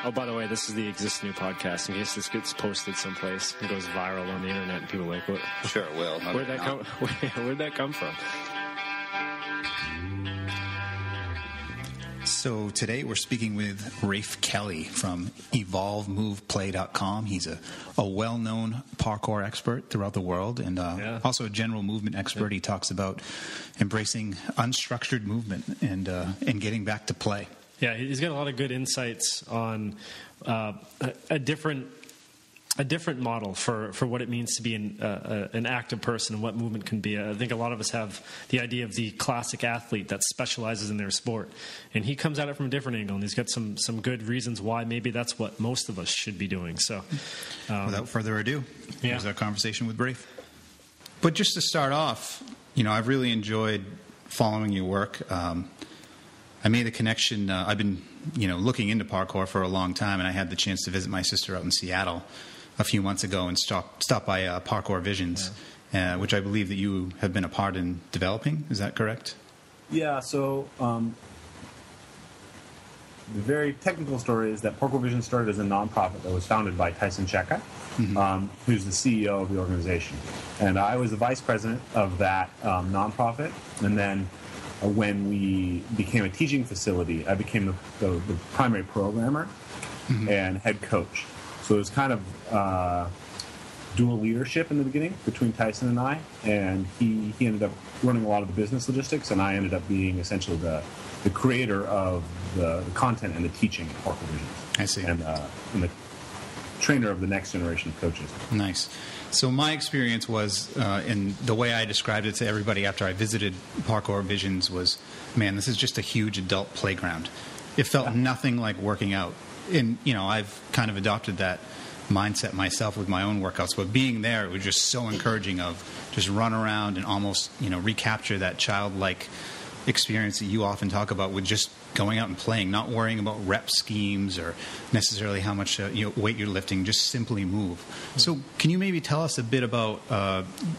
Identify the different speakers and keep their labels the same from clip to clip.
Speaker 1: Oh, by the way, this is the Exist New podcast. In case this gets posted someplace and goes viral on the internet, and people are like, "What?"
Speaker 2: Sure, it will.
Speaker 1: Where'd that come from?
Speaker 3: So today we're speaking with Rafe Kelley from EvolveMovePlay.com. He's a well-known parkour expert throughout the world and also a general movement expert. He talks about embracing unstructured movement and getting back to play.
Speaker 1: Yeah, he's got a lot of good insights on a different model for what it means to be an active person and what movement can be. I think a lot of us have the idea of the classic athlete that specializes in their sport, and he comes at it from a different angle, and he's got some good reasons why maybe that's what most of us should be doing. So,
Speaker 3: without further ado, here's our conversation with Rafe. But just to start off, I've really enjoyed following your work. I made a connection. I've been, looking into parkour for a long time, and I had the chance to visit my sister out in Seattle a few months ago and stop by Parkour Visions, which I believe that you have been a part in developing. Is that correct?
Speaker 4: Yeah. So the very technical story is that Parkour Visions started as a nonprofit that was founded by Tyson Cheka, who's the CEO of the organization, and I was the vice president of that nonprofit, and then when we became a teaching facility, I became the primary programmer and head coach. So it was kind of dual leadership in the beginning between Tyson and I, and he ended up running a lot of the business logistics, and I ended up being essentially the creator of the content and the teaching at Parkour Visions.
Speaker 3: I see.
Speaker 4: And the trainer of the next generation of coaches.
Speaker 3: Nice. So my experience was, and the way I described it to everybody after I visited Parkour Visions was, man, this is just a huge adult playground. It felt nothing like working out. And, I've kind of adopted that mindset myself with my own workouts. But being there, it was just so encouraging of just run around and almost, recapture that childlike experience that you often talk about with just going out and playing, not worrying about rep schemes or necessarily how much weight you're lifting, just simply move. So can you maybe tell us a bit about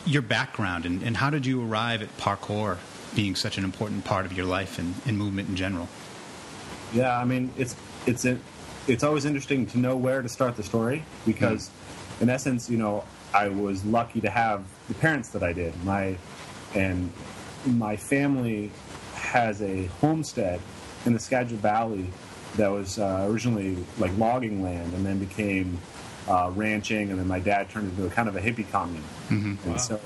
Speaker 3: your background and how did you arrive at parkour being such an important part of your life and movement in general?
Speaker 4: Yeah, I mean, it's always interesting to know where to start the story because, in essence, I was lucky to have the parents that I did. My family has a homestead in the Skagit Valley that was originally like logging land and then became ranching, and then my dad turned into a kind of a hippie commune. And so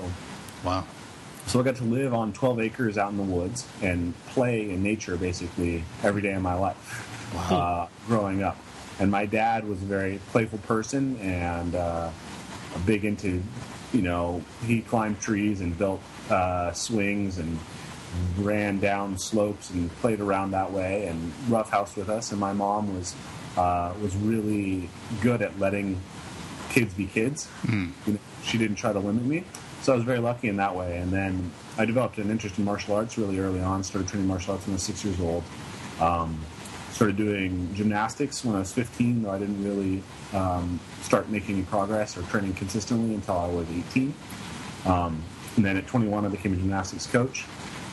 Speaker 4: I got to live on 12 acres out in the woods and play in nature basically every day of my life growing up. And my dad was a very playful person and big into, he climbed trees and built swings and ran down slopes and played around that way and roughhoused with us. And my mom was really good at letting kids be kids. She didn't try to limit me. So I was very lucky in that way. And then I developed an interest in martial arts really early on, started training martial arts when I was 6 years old. Started doing gymnastics when I was 15, though I didn't really start making any progress or training consistently until I was 18. And then at 21, I became a gymnastics coach.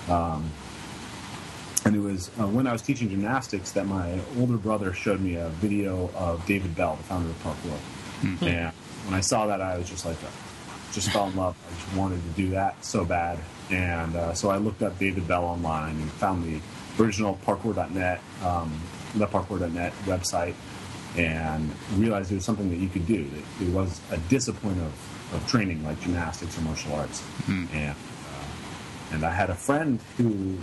Speaker 4: And it was when I was teaching gymnastics that my older brother showed me a video of David Bell, the founder of Parkour. And when I saw that, I was just like, just fell in love. I just wanted to do that so bad. And so I looked up David Bell online and found the original Parkour.net, the Parkour.net website, and realized it was something that you could do. That it was a discipline of training like gymnastics or martial arts. And I had a friend who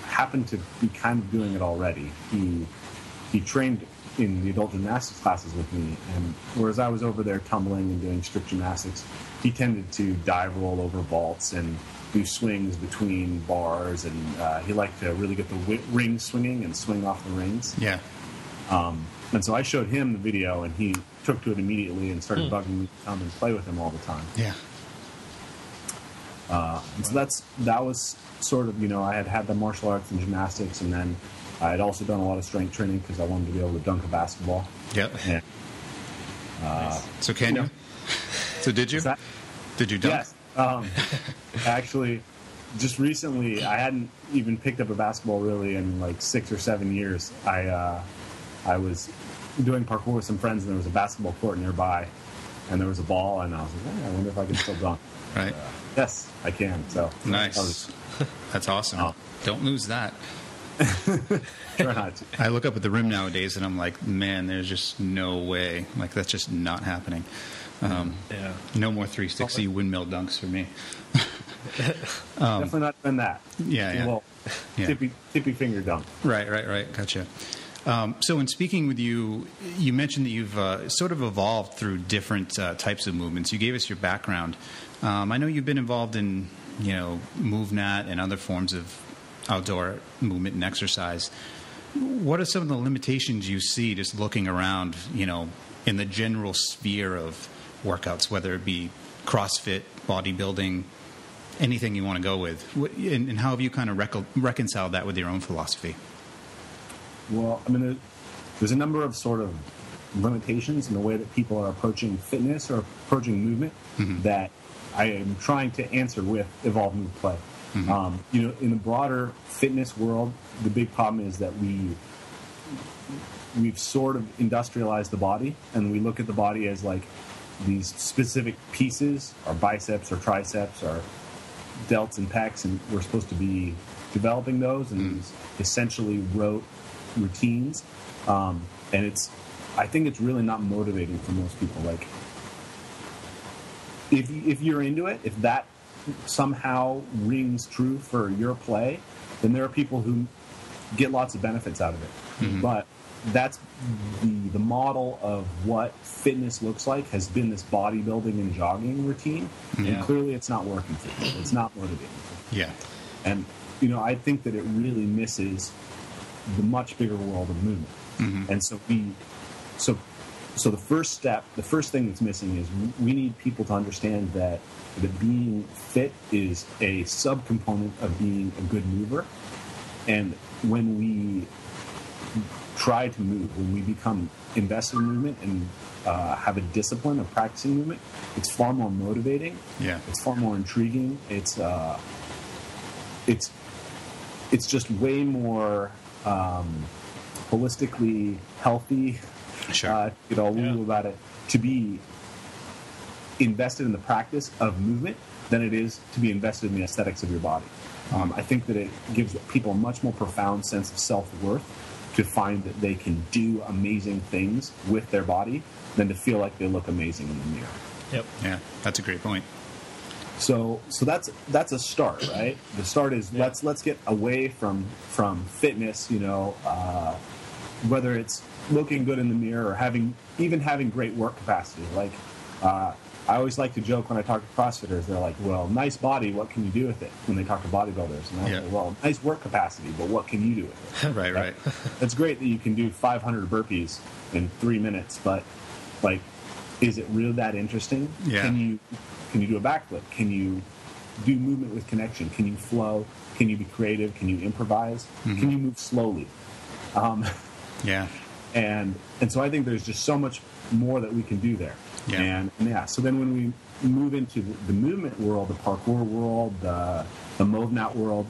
Speaker 4: happened to be kind of doing it already. He trained in the adult gymnastics classes with me, and whereas I was over there tumbling and doing strict gymnastics, he tended to dive roll over vaults and do swings between bars, and he liked to really get the ring swinging and swing off the rings.
Speaker 3: Yeah.
Speaker 4: And so I showed him the video, and he took to it immediately and started bugging me to come and play with him all the time.
Speaker 3: Yeah.
Speaker 4: And so that was sort of, I had the martial arts and gymnastics, and then I had also done a lot of strength training because I wanted to be able to dunk a basketball.
Speaker 3: Yep.
Speaker 4: And,
Speaker 3: so can you? So did you? Did you dunk?
Speaker 4: Yes. Actually, just recently, I hadn't even picked up a basketball really in like 6 or 7 years. I was doing parkour with some friends, and there was a basketball court nearby, and there was a ball, and I was like, I wonder if I can still dunk.
Speaker 3: Right.
Speaker 4: Yes, I can. So
Speaker 3: nice. That's awesome. Don't lose that.
Speaker 4: Try not to.
Speaker 3: I look up at the rim nowadays, and I'm like, man, there's just no way. Like, that's just not happening. No more 360 windmill dunks for me.
Speaker 4: Definitely not doing that.
Speaker 3: Yeah.
Speaker 4: Well, tippy finger dunk.
Speaker 3: Right. Gotcha. So in speaking with you, you mentioned that you've sort of evolved through different types of movements. You gave us your background. I know you've been involved in, MoveNat and other forms of outdoor movement and exercise. What are some of the limitations you see just looking around, in the general sphere of workouts, whether it be CrossFit, bodybuilding, anything you want to go with? And how have you kind of reconciled that with your own philosophy?
Speaker 4: Well, I mean, there's a number of sort of limitations in the way that people are approaching fitness or approaching movement that I am trying to answer with Evolve Move Play. In the broader fitness world, the big problem is that we've sort of industrialized the body, and we look at the body as like these specific pieces, our biceps or triceps, our delts and pecs, and we're supposed to be developing those and these essentially rote routines. And I think it's really not motivating for most people. Like, if you're into it, if that somehow rings true for your play, then there are people who get lots of benefits out of it. But that's the model of what fitness looks like has been this bodybuilding and jogging routine, and clearly it's not working for people. It's not motivating. And I think that it really misses the much bigger world of movement. And so the first thing that's missing is we need people to understand that being fit is a subcomponent of being a good mover. And when we try to move, when we become invested in movement and have a discipline of practicing movement, it's far more motivating. It's far more intriguing. It's just way more holistically healthy. About it, to be invested in the practice of movement than it is to be invested in the aesthetics of your body. I think that it gives people a much more profound sense of self-worth to find that they can do amazing things with their body than to feel like they look amazing in the mirror.
Speaker 3: Yeah, that's a great point.
Speaker 4: So that's a start, right? The start is let's get away from fitness, whether it's looking good in the mirror or having great work capacity. Like, I always like to joke when I talk to CrossFitters, they're like, well, nice body, what can you do with it? When they talk to bodybuilders. And I say, well, nice work capacity, but what can you do with it?
Speaker 3: Right.
Speaker 4: It's great that you can do 500 burpees in 3 minutes, but, like, is it really that interesting? Can you do a backflip? Can you do movement with connection? Can you flow? Can you be creative? Can you improvise? Can you move slowly? And so I think there's just so much more that we can do there. So then when we move into the movement world, the parkour world, the MoveNat world,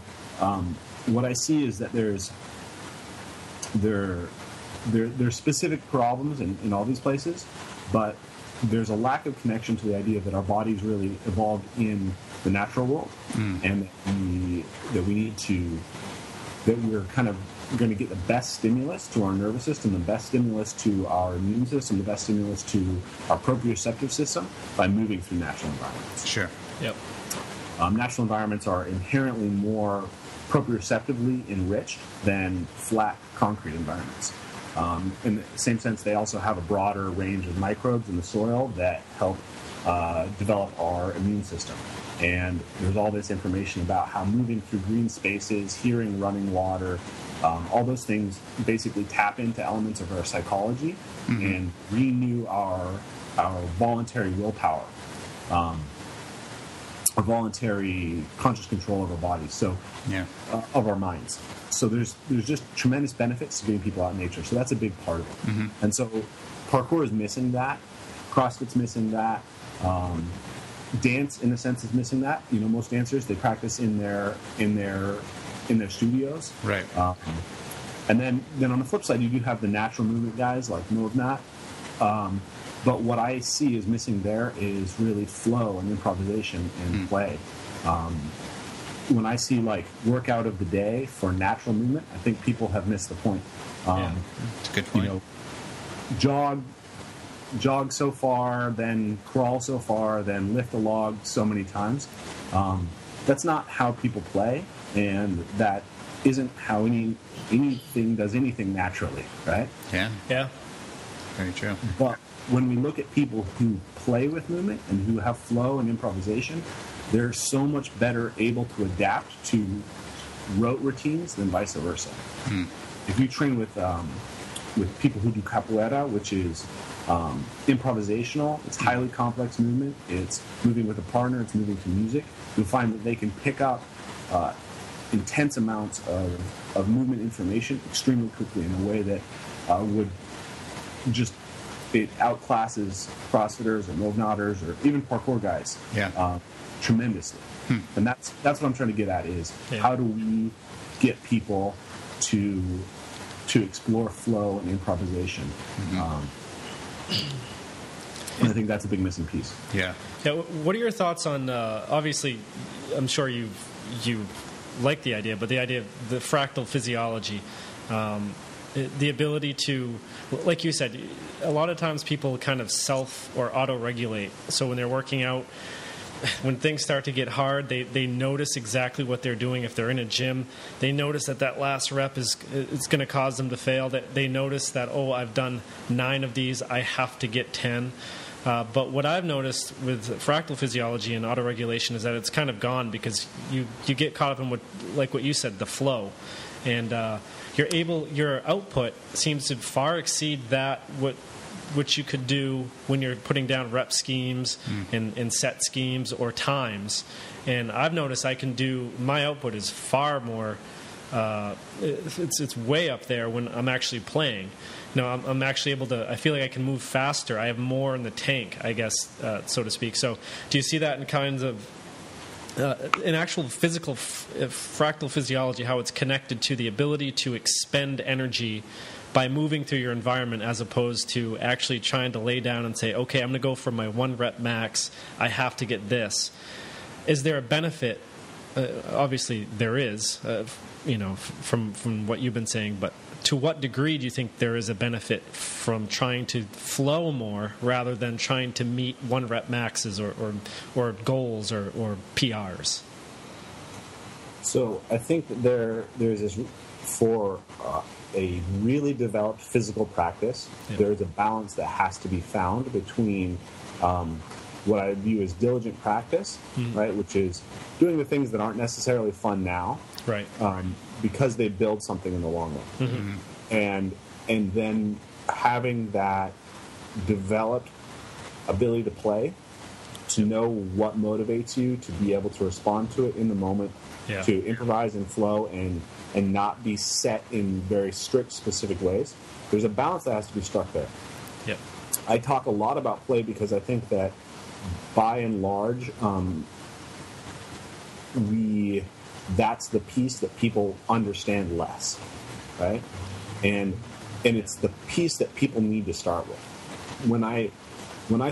Speaker 4: what I see is that there's specific problems in all these places, but there's a lack of connection to the idea that our bodies really evolved in the natural world, and that we're kind of going to get the best stimulus to our nervous system, the best stimulus to our immune system, the best stimulus to our proprioceptive system by moving through natural environments.
Speaker 3: Sure.
Speaker 4: Natural environments are inherently more proprioceptively enriched than flat concrete environments. In the same sense, they also have a broader range of microbes in the soil that help develop our immune system. And there's all this information about how moving through green spaces, hearing running water, all those things basically tap into elements of our psychology and renew our voluntary willpower, our voluntary conscious control of our bodies, of our minds. So there's just tremendous benefits to getting people out in nature. So that's a big part of it. And so parkour is missing that. CrossFit's missing that. Dance, in a sense, is missing that. Most dancers, they practice in their studios.
Speaker 3: Right.
Speaker 4: And then on the flip side, you do have the natural movement guys like Movnat. But what I see is missing there is really flow and improvisation and play. When I see like workout of the day for natural movement, I think people have missed the point.
Speaker 3: That's a good point.
Speaker 4: You know, jog so far, then crawl so far, then lift a log so many times. That's not how people play, and that isn't how anything does anything naturally, right?
Speaker 3: Yeah. Very true.
Speaker 4: But when we look at people who play with movement and who have flow and improvisation, they're so much better able to adapt to rote routines than vice versa. If you train with people who do capoeira, which is improvisational, it's highly complex movement, it's moving with a partner, it's moving to music, you'll find that they can pick up intense amounts of movement information extremely quickly in a way that would just, it outclasses CrossFitters or Movnaters or even parkour guys tremendously. And that's what I'm trying to get at is how do we get people to explore flow and improvisation? And I think that's a big missing piece.
Speaker 1: Yeah. What are your thoughts on? Obviously, I'm sure you like the idea, but the idea of the fractal physiology, the ability to, like you said, a lot of times people kind of self or auto-regulate. So when they're working out, when things start to get hard, they notice exactly what they're doing. If they're in a gym, they notice that last rep is going to cause them to fail. That they notice that, oh, I've done 9 of these, I have to get 10. But what I've noticed with fractal physiology and autoregulation is that it's kind of gone because you get caught up in what, like what you said, the flow, and your output seems to far exceed that what you could do when you're putting down rep schemes and set schemes or times. And I've noticed I can do, my output is far more, it's way up there when I'm actually playing. You know, I'm actually able to, I feel like I can move faster. I have more in the tank, I guess, so to speak. So do you see that in kinds of, in actual physical fractal physiology, how it's connected to the ability to expend energy by moving through your environment as opposed to actually trying to lay down and say, okay, I'm going to go for my 1 rep max. I have to get this. Is there a benefit? Obviously, there is, from what you've been saying, but to what degree do you think there is a benefit from trying to flow more rather than trying to meet 1 rep maxes or goals or PRs?
Speaker 4: So I think that there's this, for a really developed physical practice, there's a balance that has to be found between what I view as diligent practice, right, which is doing the things that aren't necessarily fun now,
Speaker 1: right,
Speaker 4: because they build something in the long run, and then having that developed ability to play, to know what motivates you, to be able to respond to it in the moment, to improvise and flow and not be set in very strict, specific ways. There's a balance that has to be struck there.
Speaker 1: Yep.
Speaker 4: I talk a lot about play because I think that, by and large, that's the piece that people understand less, right? And it's the piece that people need to start with. When I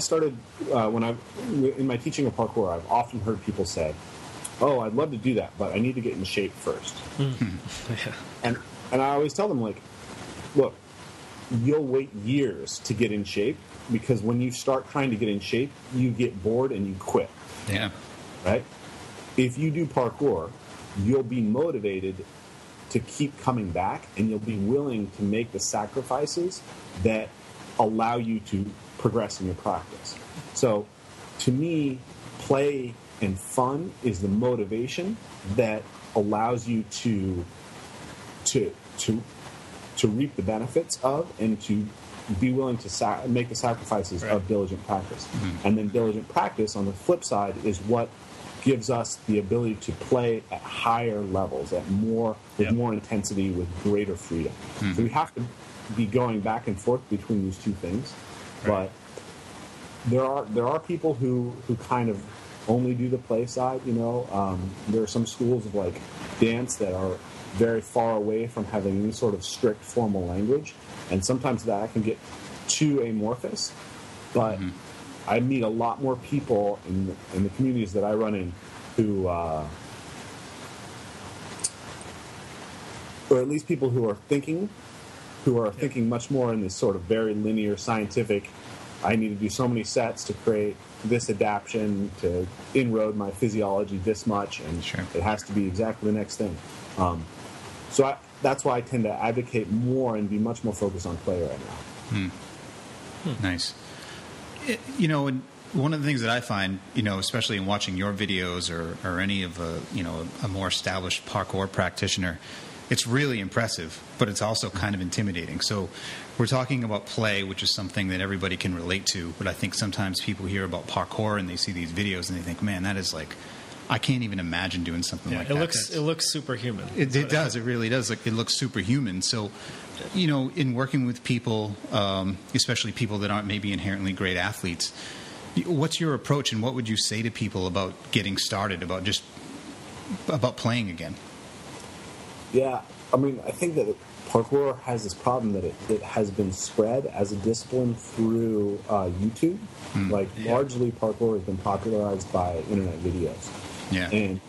Speaker 4: started, in my teaching of parkour, I've often heard people say, oh, I'd love to do that, but I need to get in shape first. And I always tell them, like, look, you'll wait years to get in shape because when you start trying to get in shape, you get bored and you quit.
Speaker 3: Yeah.
Speaker 4: Right? If you do parkour, you'll be motivated to keep coming back and you'll be willing to make the sacrifices that allow you to progress in your practice. So, to me, play and fun is the motivation that allows you to reap the benefits of and to be willing to make the sacrifices of diligent practice. And then diligent practice, on the flip side, is what gives us the ability to play at higher levels, with more intensity, with greater freedom. So we have to be going back and forth between these two things. But there are people who kind of only do the play side. There are some schools of like dance that are very far away from having any sort of strict formal language, and sometimes that can get too amorphous. But I meet a lot more people in the communities that I run in who, or at least people who are thinking much more in this sort of very linear, scientific, I need to do so many sets to create this adaptation to inroad my physiology this much, and it has to be exactly the next thing. So that's why I tend to advocate more and be much more focused on play right now.
Speaker 3: Nice. You know, and one of the things that I find, you know, especially in watching your videos or any of a more established parkour practitioner, it's really impressive, but it's also kind of intimidating. So we're talking about play, which is something that everybody can relate to, but I think sometimes people hear about parkour and they see these videos and they think, man, that is like, I can't even imagine doing something like that.
Speaker 1: It looks superhuman.
Speaker 3: It does. It really does. Like, it looks superhuman. So, you know, in working with people, especially people that aren't maybe inherently great athletes, what's your approach, and what would you say to people about getting started, about playing again?
Speaker 4: Yeah, I mean, I think that parkour has this problem that it has been spread as a discipline through YouTube. Largely parkour has been popularized by internet videos.
Speaker 3: Yeah.
Speaker 4: And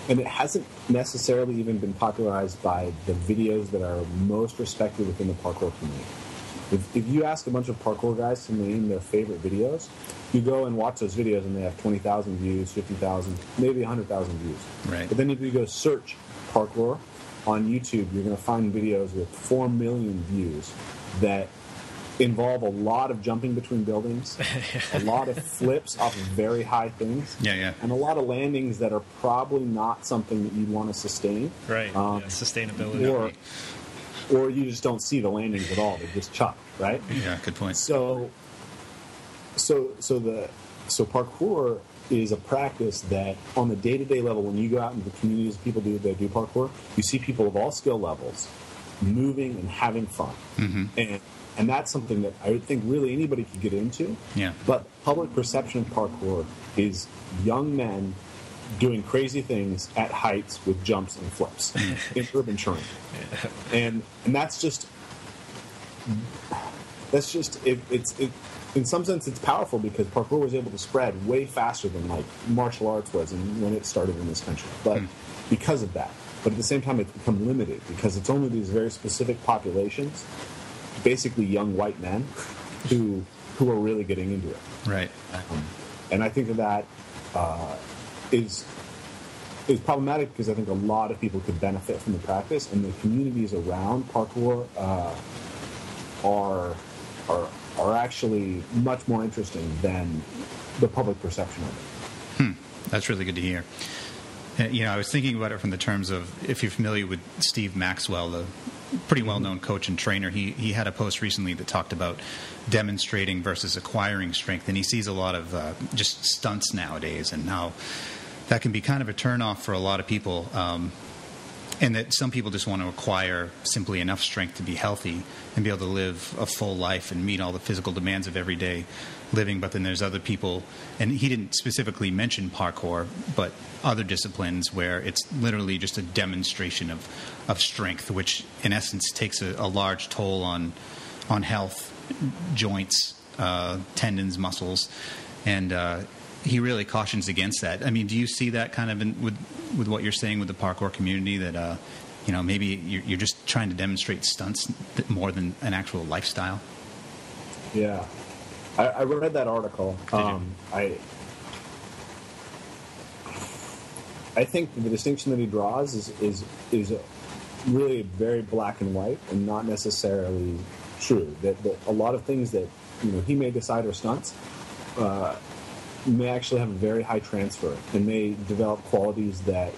Speaker 4: it hasn't necessarily even been popularized by the videos that are most respected within the parkour community. If you ask a bunch of parkour guys to name their favorite videos, you go and watch those videos and they have 20,000 views, 50,000, maybe 100,000 views.
Speaker 3: Right.
Speaker 4: But then if you go search parkour on YouTube, you're going to find videos with 4 million views that involve a lot of jumping between buildings, a lot of flips off of very high things, and a lot of landings that are probably not something that you'd want to sustain.
Speaker 1: Right. Sustainability.
Speaker 4: Or you just don't see the landings at all; they just chop. Right.
Speaker 3: Yeah. Good point.
Speaker 4: So parkour is a practice that, on the day-to-day level, when you go out into the communities, people that do parkour, you see people of all skill levels moving and having fun. And that's something that I would think really anybody could get into.
Speaker 3: Yeah.
Speaker 4: But public perception of parkour is young men doing crazy things at heights with jumps and flips in urban terrain. And that's just in some sense it's powerful, because parkour was able to spread way faster than like martial arts was when it started in this country. But because of that. But at the same time, it's become limited because it's only these very specific populations, basically young white men, who are really getting into it.
Speaker 3: Right.
Speaker 4: And I think that is problematic, because I think a lot of people could benefit from the practice, and the communities around parkour are actually much more interesting than the public perception of it.
Speaker 3: That's really good to hear. You know, I was thinking about it from the terms of, if you're familiar with Steve Maxwell, the pretty well-known coach and trainer, he had a post recently that talked about demonstrating versus acquiring strength, and he sees a lot of just stunts nowadays, and how that can be kind of a turn-off for a lot of people, and that some people just want to acquire simply enough strength to be healthy and be able to live a full life and meet all the physical demands of everyday living. But then there's other people, and he didn't specifically mention parkour, but other disciplines where it's literally just a demonstration of strength, which in essence takes a large toll on health, joints, tendons, muscles, and he really cautions against that. I mean, do you see that kind of with what you're saying with the parkour community, that you know, maybe you're just trying to demonstrate stunts more than an actual lifestyle?
Speaker 4: Yeah, I read that article. I think the distinction that he draws is really very black and white, and not necessarily true. That a lot of things that, you know, he may decide are stunts may actually have a very high transfer, and may develop qualities that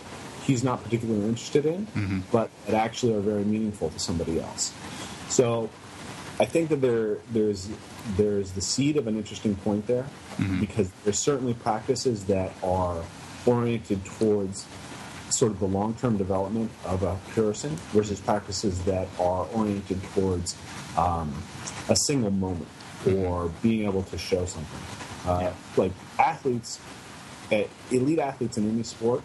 Speaker 4: he's not particularly interested in, but that actually are very meaningful to somebody else. So I think that there's the seed of an interesting point there, because there's certainly practices that are oriented towards sort of the long-term development of a person, versus practices that are oriented towards a single moment, or being able to show something. Like athletes, elite athletes in any sport,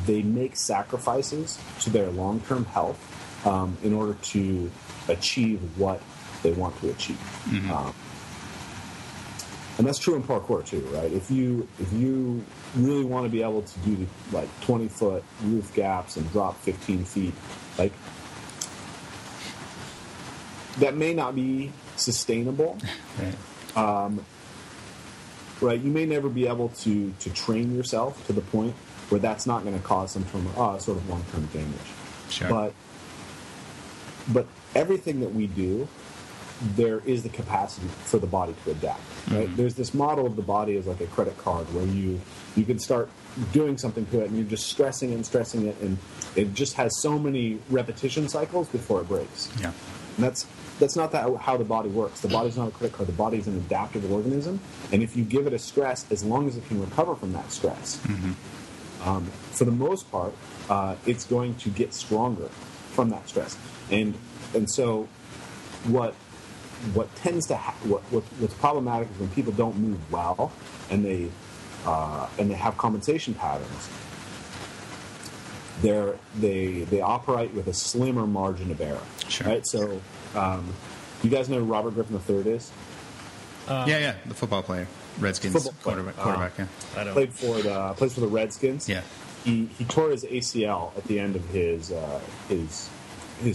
Speaker 4: they make sacrifices to their long-term health in order to achieve what they want to achieve. And that's true in parkour too, right? If you really want to be able to do like 20-foot roof gaps and drop 15 feet, like that may not be sustainable.
Speaker 3: Right.
Speaker 4: Right? You may never be able to train yourself to the point where that's not going to cause some sort of long-term damage.
Speaker 3: Sure.
Speaker 4: But everything that we do, there is the capacity for the body to adapt. Right? There's this model of the body as like a credit card where you can start doing something to it and you're just stressing it, and it just has so many repetition cycles before it breaks.
Speaker 3: Yeah.
Speaker 4: And that's not how the body works. The body's not a credit card. The body's an adaptive organism, and if you give it a stress, as long as it can recover from that stress, for the most part, it's going to get stronger from that stress. And so what tends to what's problematic is when people don't move well and they have compensation patterns. They operate with a slimmer margin of error.
Speaker 3: Sure.
Speaker 4: Right? So, you guys know who Robert Griffin III is?
Speaker 3: Yeah, the football player, Redskins quarterback. Yeah,
Speaker 1: I don't.
Speaker 4: Plays for the Redskins.
Speaker 3: Yeah.
Speaker 4: He tore his ACL at the end of his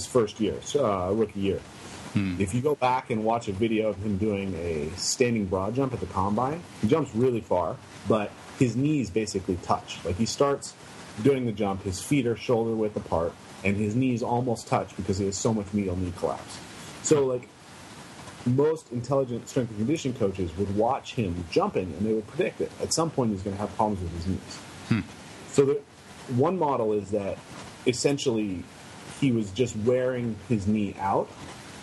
Speaker 4: first year, rookie year. If you go back and watch a video of him doing a standing broad jump at the combine, he jumps really far, but his knees basically touch. Like he starts doing the jump, his feet are shoulder width apart, and his knees almost touch because he has so much medial knee collapse. So like most intelligent strength and conditioning coaches would watch him jumping and they would predict that at some point he's going to have problems with his knees. So one model is that essentially he was just wearing his knee out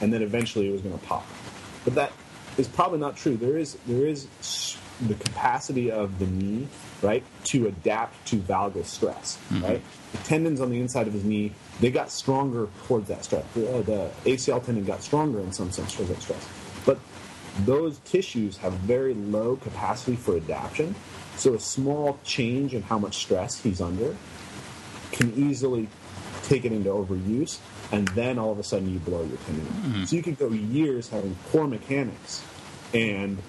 Speaker 4: and then eventually it was going to pop. But that is probably not true. There is the capacity of the knee, right, to adapt to valgus stress, right? The tendons on the inside of his knee, they got stronger towards that stress. The ACL tendon got stronger in some sense towards that stress. But those tissues have very low capacity for adaptation, so a small change in how much stress he's under can easily take it into overuse, and then all of a sudden you blow your tendon. So you could go years having poor mechanics and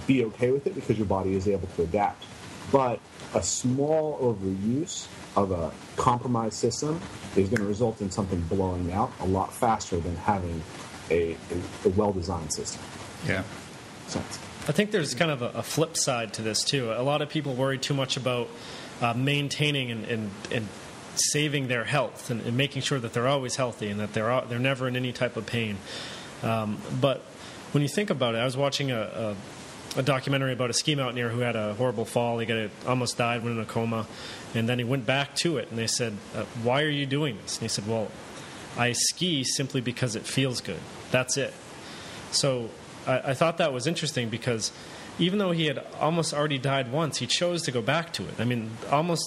Speaker 4: be okay with it because your body is able to adapt. But a small overuse of a compromised system is going to result in something blowing out a lot faster than having a well-designed system.
Speaker 3: Yeah.
Speaker 1: I think there's kind of a flip side to this too. A lot of people worry too much about maintaining and saving their health and making sure that they're always healthy and that they're never in any type of pain. But when you think about it, I was watching a documentary about a ski mountaineer who had a horrible fall. He almost died, went in a coma, and then he went back to it. And they said, "Why are you doing this?" And he said, "Well, I ski simply because it feels good. That's it." So I thought that was interesting because even though he had almost already died once, he chose to go back to it. I mean,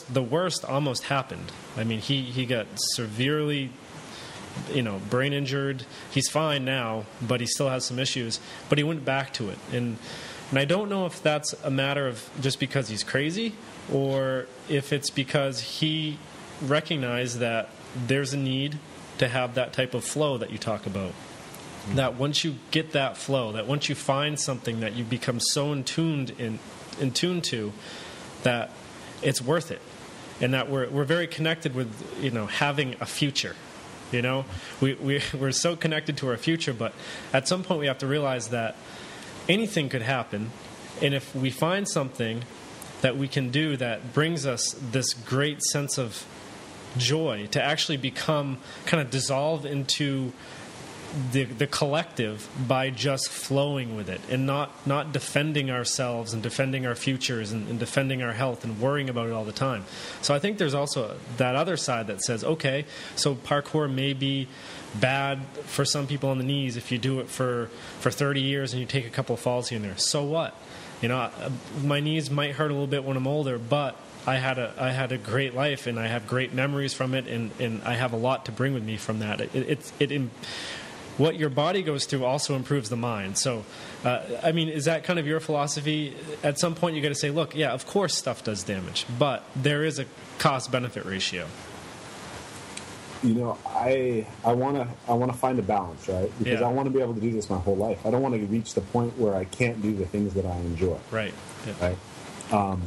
Speaker 1: the worst almost happened. I mean, he got severely, brain injured. He's fine now, but he still has some issues. But he went back to it. And I don't know if that's a matter of just because he's crazy or if it's because he recognized that there's a need to have that type of flow that you talk about. That once you get that flow, that once you find something that you become so in tune to, that it's worth it, and that we're very connected with having a future. We're so connected to our future, but at some point we have to realize that anything could happen, and if we find something that we can do that brings us this great sense of joy to actually become kind of dissolve into the collective by just flowing with it and not defending ourselves and defending our futures and defending our health and worrying about it all the time. So I think there's also that other side that says, okay, so parkour may be bad for some people on the knees if you do it for 30 years and you take a couple of falls here and there. So what? My knees might hurt a little bit when I'm older, but I had a great life and I have great memories from it, and I have a lot to bring with me from that. what your body goes through also improves the mind. So, I mean, is that kind of your philosophy? At some point, you got to say, look, yeah, of course stuff does damage, but there is a cost-benefit ratio.
Speaker 4: You know, I want to find a balance, right? Because I want to be able to do this my whole life. I don't want to reach the point where I can't do the things that I enjoy.
Speaker 1: Right. Yeah.
Speaker 4: Right.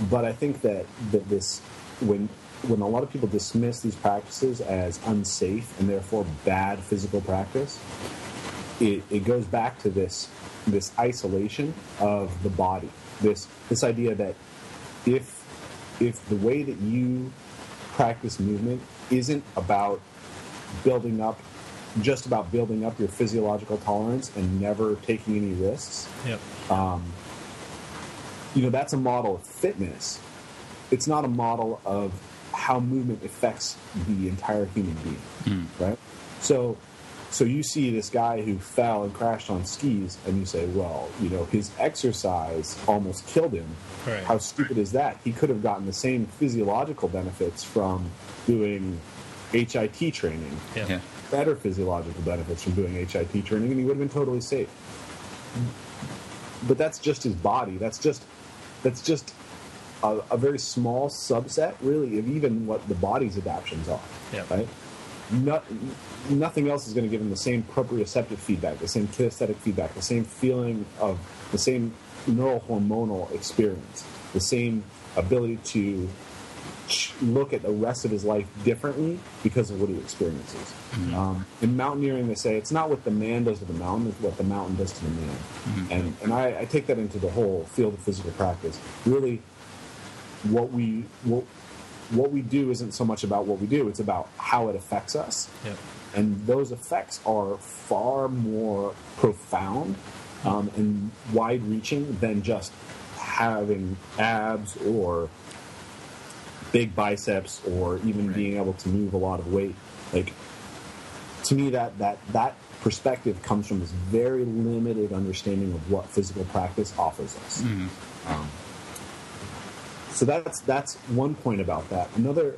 Speaker 4: But I think that this, when a lot of people dismiss these practices as unsafe and therefore bad physical practice, it goes back to this isolation of the body. This idea that if the way that you practice movement isn't about building up your physiological tolerance and never taking any risks.
Speaker 1: Yep.
Speaker 4: You know, that's a model of fitness. It's not a model of how movement affects the entire human being, right? So you see this guy who fell and crashed on skis, and you say, well, you know, his exercise almost killed him.
Speaker 1: Right.
Speaker 4: How stupid is that? He could have gotten the same physiological benefits from doing HIT training.
Speaker 1: Yeah.
Speaker 4: Better physiological benefits from doing HIT training, and he would have been totally safe. But that's just his body. That's just a very small subset, really, of even what the body's adaptions are.
Speaker 1: Yeah.
Speaker 4: Right? Nothing else is going to give him the same proprioceptive feedback, the same kinesthetic feedback, the same feeling of the same neural hormonal experience, the same ability to look at the rest of his life differently because of what he experiences. In mountaineering, they say it's not what the man does to the mountain, it's what the mountain does to the man. And I take that into the whole field of physical practice. Really, what we do isn't so much about what we do, it's about how it affects us.
Speaker 1: Yep.
Speaker 4: And those effects are far more profound and wide-reaching than just having abs or big biceps or even being able to move a lot of weight. Like, to me, that perspective comes from this very limited understanding of what physical practice offers us. So that's one point about that. Another,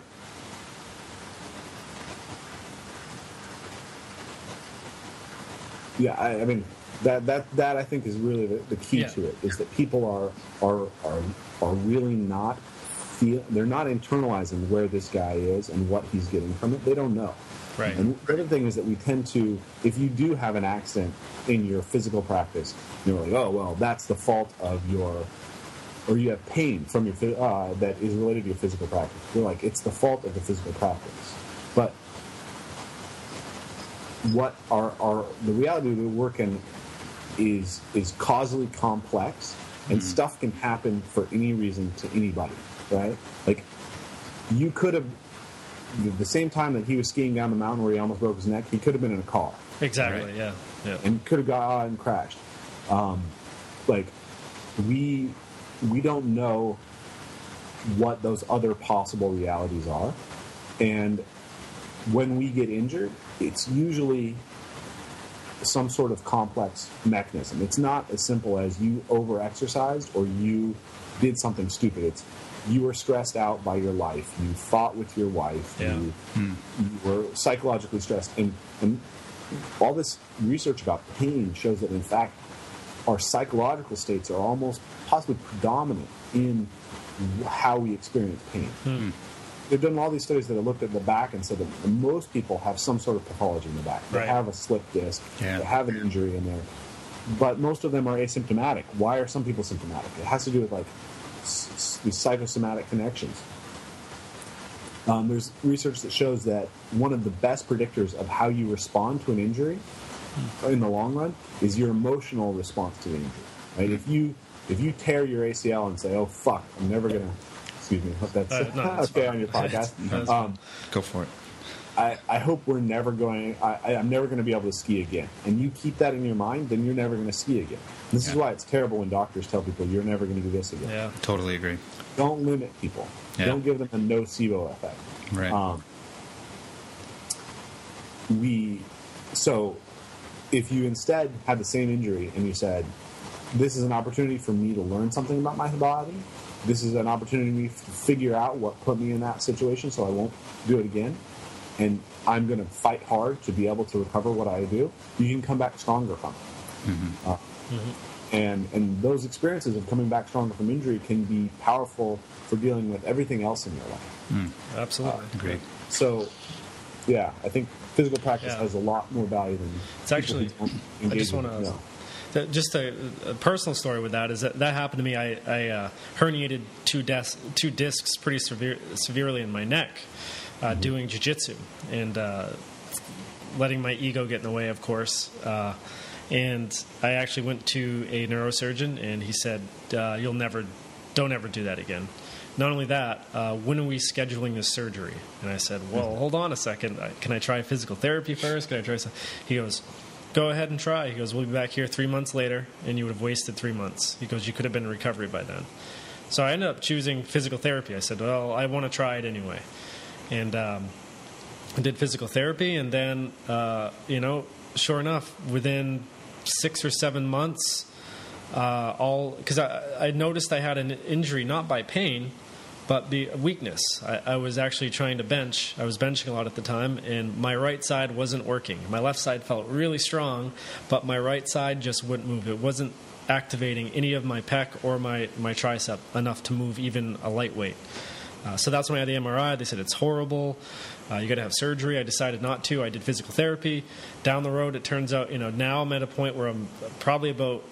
Speaker 4: I mean that I think is really the key to it, is that people are really not they're not internalizing where this guy is and what he's getting from it. They don't know.
Speaker 1: Right.
Speaker 4: And the other thing is that we tend to, if you do have an accident in your physical practice, you're like, oh well, that's the fault of your. Or you have pain from your that is related to your physical practice. You're like, it's the fault of the physical practice. But what the reality we work in is causally complex, and stuff can happen for any reason to anybody, right? Like, you could have, the same time that he was skiing down the mountain where he almost broke his neck, he could have been in a car.
Speaker 1: Exactly.
Speaker 4: Right?
Speaker 1: Yeah.
Speaker 4: And could have got out and crashed. We don't know what those other possible realities are. And when we get injured, it's usually some sort of complex mechanism. It's not as simple as you over-exercised or you did something stupid. It's you were stressed out by your life. You fought with your wife.
Speaker 1: Yeah.
Speaker 4: You were psychologically stressed. And all this research about pain shows that, in fact, our psychological states are almost possibly predominant in how we experience pain. They've done all these studies that have looked at the back and said that most people have some sort of pathology in the back. They have a slip disc, they have an injury in there, but most of them are asymptomatic. Why are some people symptomatic? It has to do with like these psychosomatic connections. There's research that shows that one of the best predictors of how you respond to an injury in the long run is your emotional response to the injury. Right? If you tear your ACL and say, "Oh fuck, I'm never gonna," excuse me, hope that's okay on your podcast.
Speaker 3: Go for it.
Speaker 4: I hope we're never going. I'm never going to be able to ski again. And you keep that in your mind, then you're never going to ski again. This is why it's terrible when doctors tell people you're never going to do this again.
Speaker 1: Yeah,
Speaker 3: totally agree.
Speaker 4: Don't limit people.
Speaker 3: Yeah.
Speaker 4: Don't give them a nocebo effect.
Speaker 3: Right.
Speaker 4: So if you instead had the same injury and you said, this is an opportunity for me to learn something about my body, this is an opportunity to figure out what put me in that situation so I won't do it again, and I'm going to fight hard to be able to recover what I do, you can come back stronger from it. And those experiences of coming back stronger from injury can be powerful for dealing with everything else in your life.
Speaker 1: Absolutely.
Speaker 3: Great.
Speaker 4: So, yeah, I think physical practice has a lot more value than
Speaker 1: it's actually. I just want to. Just a personal story with that is that happened to me. I herniated two discs pretty severely in my neck doing jiu-jitsu and letting my ego get in the way, of course. And I actually went to a neurosurgeon, and he said, don't ever do that again. Not only that, when are we scheduling this surgery? And I said, well, hold on a second. Can I try physical therapy first? Can I try something? He goes, go ahead and try. He goes, we'll be back here 3 months later, and you would have wasted 3 months. He goes, you could have been in recovery by then. So I ended up choosing physical therapy. I said, well, I want to try it anyway. And I did physical therapy, and then, sure enough, within 6 or 7 months, because I noticed I had an injury, not by pain, but the weakness. I was actually trying to bench. I was benching a lot at the time, and my right side wasn't working. My left side felt really strong, but my right side just wouldn't move. It wasn't activating any of my pec or my tricep enough to move even a lightweight. So that's when I had the MRI. They said it's horrible. You got to have surgery. I decided not to. I did physical therapy. Down the road, it turns out, now I'm at a point where I'm probably about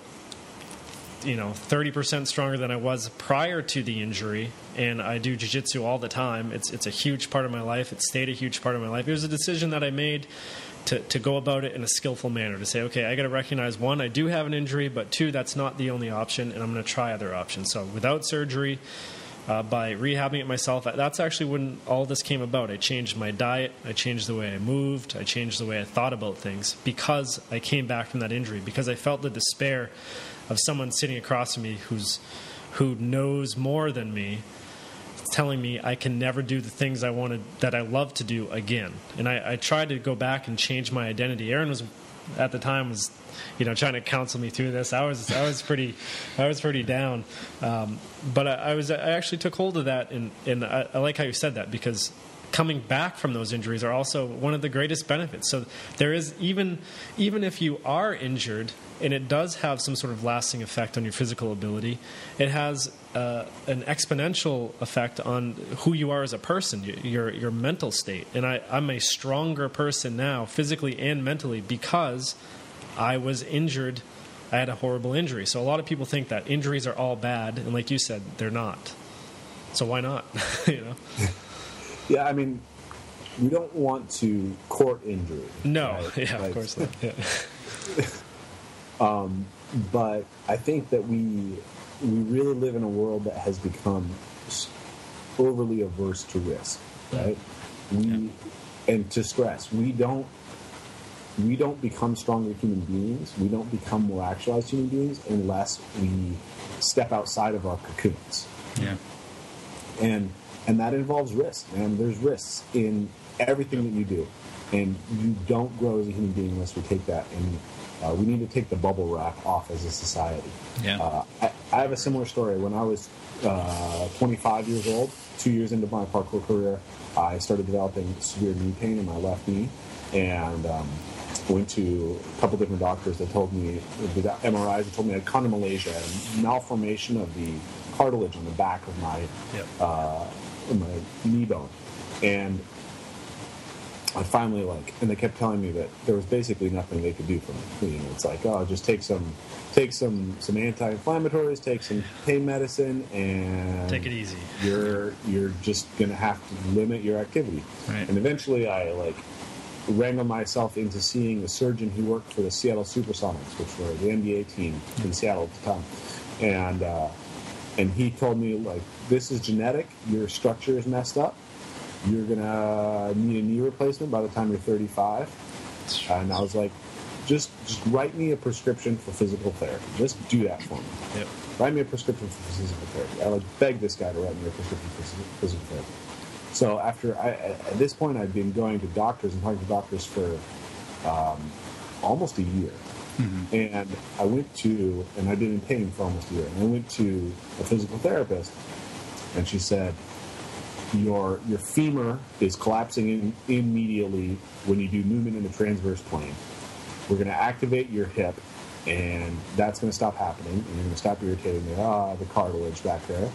Speaker 1: 30% stronger than I was prior to the injury, and I do jiu-jitsu all the time. It's a huge part of my life. It stayed a huge part of my life. It was a decision that I made to go about it in a skillful manner, to say, okay, I got to recognize, 1, I do have an injury, but 2, that's not the only option, and I'm going to try other options. So without surgery, by rehabbing it myself, that's actually when all this came about. I changed my diet, I changed the way I moved, I changed the way I thought about things because I came back from that injury, because I felt the despair of someone sitting across from me who knows more than me, telling me I can never do the things that I love to do again. And I tried to go back and change my identity. Aaron was at the time trying to counsel me through this. I was pretty down, but I actually took hold of that, and I like how you said that, because coming back from those injuries are also one of the greatest benefits. So there is, even if you are injured and it does have some sort of lasting effect on your physical ability, it has an exponential effect on who you are as a person, your mental state. And I'm a stronger person now, physically and mentally, because I was injured. I had a horrible injury. So a lot of people think that injuries are all bad, and like you said, they're not. So why not?
Speaker 4: Yeah, I mean, we don't want to court injury.
Speaker 1: No,
Speaker 4: right?
Speaker 1: yeah, of course not. Yeah.
Speaker 4: But I think that we really live in a world that has become overly averse to risk, right? And to stress. We don't become stronger human beings. We don't become more actualized human beings unless we step outside of our cocoons.
Speaker 3: Yeah.
Speaker 4: And that involves risk, and there's risks in everything that you do. And you don't grow as a human being unless we take that, and we need to take the bubble wrap off as a society.
Speaker 3: Yeah.
Speaker 4: I have a similar story. When I was 25 years old, 2 years into my parkour career, I started developing severe knee pain in my left knee, and went to a couple different doctors that told me, with MRIs, that told me I had chondromalacia, a malformation of the cartilage on the back of my knee bone. And I finally and they kept telling me that there was basically nothing they could do for me. It's like, just take some anti-inflammatories, take some pain medicine, and
Speaker 1: take it easy.
Speaker 4: You're just gonna have to limit your activity.
Speaker 3: Right.
Speaker 4: And eventually, I wrangled myself into seeing a surgeon who worked for the Seattle Supersonics, which were the NBA team in Seattle at the time, and he told me, this is genetic. Your structure is messed up. You're going to need a knee replacement by the time you're 35. And I was like, just write me a prescription for physical therapy. Just do that for me.
Speaker 1: Yep.
Speaker 4: Write me a prescription for physical therapy. I begged this guy to write me a prescription for physical therapy. So at this point, I'd been going to doctors and talking to doctors for almost a year. Mm-hmm. And I'd been in pain for almost a year. And I went to a physical therapist, and she said, your femur is collapsing immediately when you do movement in the transverse plane. We're going to activate your hip, and that's going to stop happening, and you're going to stop irritating the cartilage back there.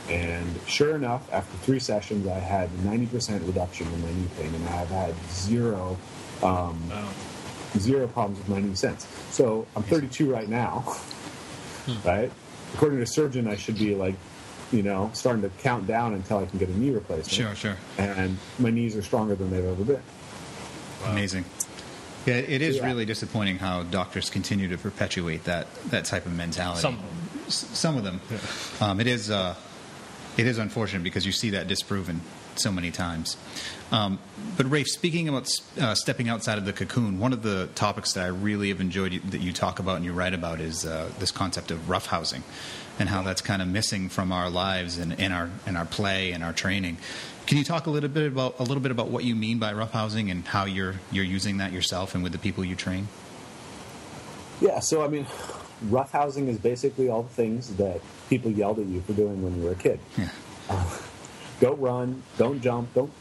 Speaker 4: And sure enough, after 3 sessions, I had 90% reduction in my knee pain, and I've had zero problems with my knee since. So I'm 32 right now, right? According to a surgeon, I should be like, starting to count down until I can get a knee replacement.
Speaker 3: Sure.
Speaker 4: And my knees are stronger than they've ever been.
Speaker 3: Wow. Amazing. Yeah, it is really disappointing how doctors continue to perpetuate that type of mentality. Some of them. Yeah. It is unfortunate because you see that disproven so many times. But Rafe, speaking about stepping outside of the cocoon, one of the topics that I really have enjoyed that you talk about and you write about is this concept of roughhousing, and how that's kind of missing from our lives and in our play and our training. Can you talk a little bit about what you mean by roughhousing and how you're using that yourself and with the people you train?
Speaker 4: Yeah, so roughhousing is basically all the things that people yelled at you for doing when you were a kid.
Speaker 3: Yeah.
Speaker 4: Don't run, don't jump, don't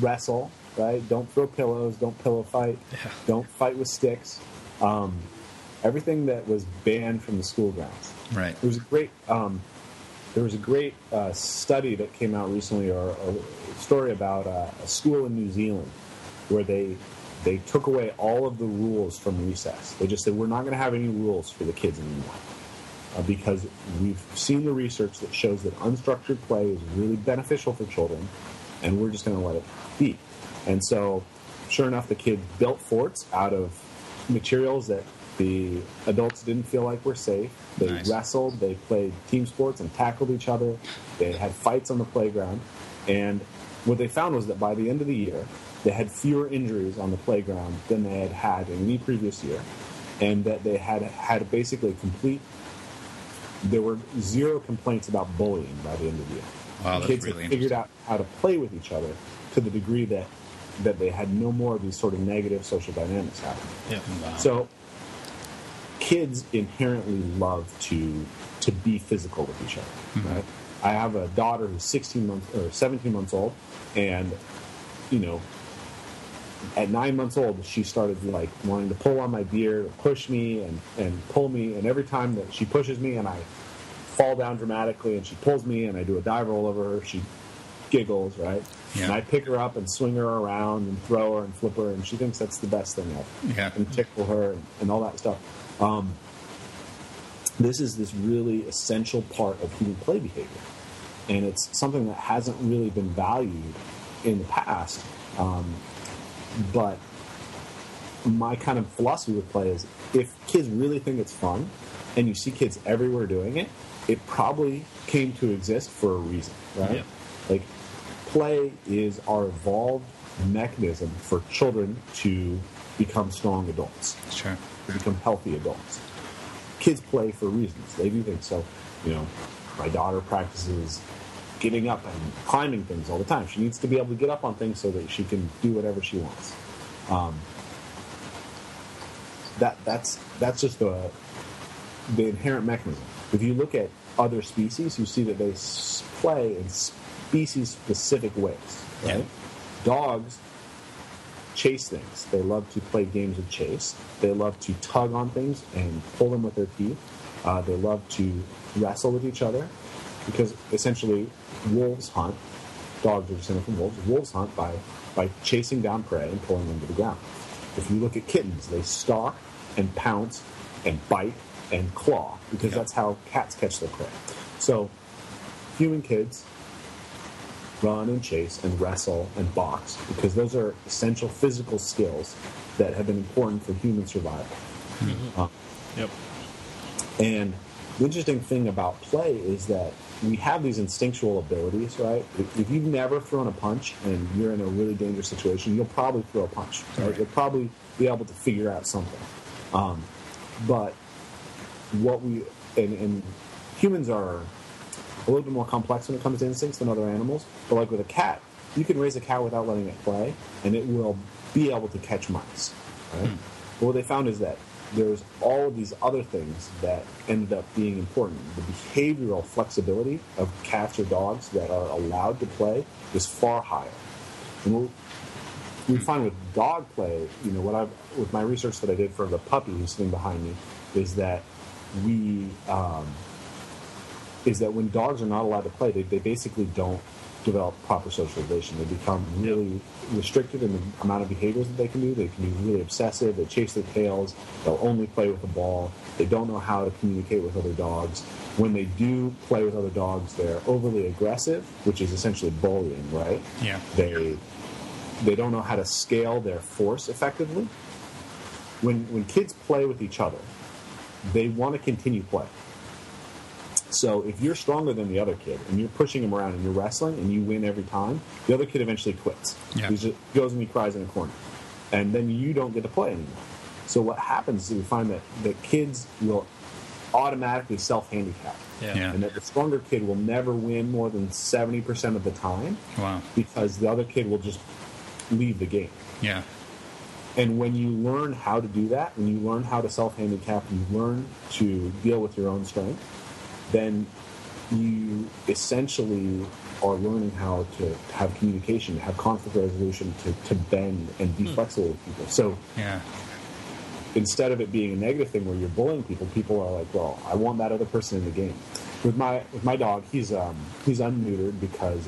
Speaker 4: wrestle, right? Don't throw pillows, don't pillow fight, don't fight with sticks. Everything that was banned from the school grounds.
Speaker 3: Right.
Speaker 4: There was a great study that came out recently, or a story about a school in New Zealand where they took away all of the rules from recess. They just said, we're not going to have any rules for the kids anymore. Because we've seen the research that shows that unstructured play is really beneficial for children, and we're just going to let it be. And so, sure enough, the kids built forts out of materials that the adults didn't feel like were safe. They wrestled, they played team sports and tackled each other. They had fights on the playground. And what they found was that by the end of the year, they had fewer injuries on the playground than they had had in any previous year. And that they had basically there were 0 complaints about bullying by the end of the year.
Speaker 3: Wow,
Speaker 4: the kids had figured out how to play with each other to the degree that they had no more of these sort of negative social dynamics happening.
Speaker 1: Yeah. Wow.
Speaker 4: So kids inherently love to be physical with each other, right? I have a daughter who's 17 months old, and at 9 months old, she started wanting to pull on my beard, or push me and pull me, and every time that she pushes me and I fall down dramatically and she pulls me and I do a dive roll over her, she giggles, right? Yeah. And I pick her up and swing her around and throw her and flip her, and she thinks that's the best thing ever.
Speaker 3: Yeah.
Speaker 4: And tickle her and all that stuff. This is this really essential part of human play behavior, and it's something that hasn't really been valued in the past. But my kind of philosophy with play is, if kids really think it's fun and you see kids everywhere doing it, it probably came to exist for a reason, right? Yeah. Play is our evolved mechanism for children to become strong adults.
Speaker 3: Sure.
Speaker 4: To become healthy adults. Kids play for reasons. They do things. So, my daughter practices getting up and climbing things all the time. She needs to be able to get up on things so that she can do whatever she wants. That's just the inherent mechanism. If you look at other species, you see that they play in species-specific ways. Right? Yeah. Dogs chase things. They love to play games of chase. They love to tug on things and pull them with their teeth. They love to wrestle with each other, because essentially wolves hunt. Dogs are descended from wolves. Wolves hunt by chasing down prey and pulling them to the ground. If you look at kittens, they stalk and pounce and bite and claw, because that's how cats catch their prey. So human kids run and chase and wrestle and box, because those are essential physical skills that have been important for human survival.
Speaker 1: Mm-hmm. Yep.
Speaker 4: And the interesting thing about play is that we have these instinctual abilities, right? If you've never thrown a punch and you're in a really dangerous situation, you'll probably throw a punch, right? You'll probably be able to figure out something. But and humans are a little bit more complex when it comes to instincts than other animals. But like with a cat, you can raise a cat without letting it play, and it will be able to catch mice, right? But what they found is that there's all of these other things that ended up being important. The behavioral flexibility of cats or dogs that are allowed to play is far higher. And what we find with dog play, with my research that I did for the puppy who's sitting behind me, is that when dogs are not allowed to play, they basically don't develop proper socialization. They become really restricted in the amount of behaviors that they can do. They can be really obsessive. They chase their tails. They'll only play with the ball. They don't know how to communicate with other dogs. When they do play with other dogs, they're overly aggressive, which is essentially bullying, right?
Speaker 3: Yeah.
Speaker 4: They don't know how to scale their force effectively. When kids play with each other, they want to continue playing. So if you're stronger than the other kid and you're pushing him around and you're wrestling and you win every time, the other kid eventually quits.
Speaker 3: Yeah.
Speaker 4: He just goes and he cries in a corner. And then you don't get to play anymore. So what happens is we find that the kids will automatically self-handicap.
Speaker 3: Yeah.
Speaker 4: And that the stronger kid will never win more than 70% of the time.
Speaker 3: Wow.
Speaker 4: Because the other kid will just leave the game.
Speaker 3: Yeah.
Speaker 4: And when you learn how to do that, when you learn how to self-handicap, you learn to deal with your own strength, then you essentially are learning how to have communication, to have conflict resolution, to bend and be flexible with people. So instead of it being a negative thing where you're bullying people, people are like, well, I want that other person in the game. With my dog, he's unneutered because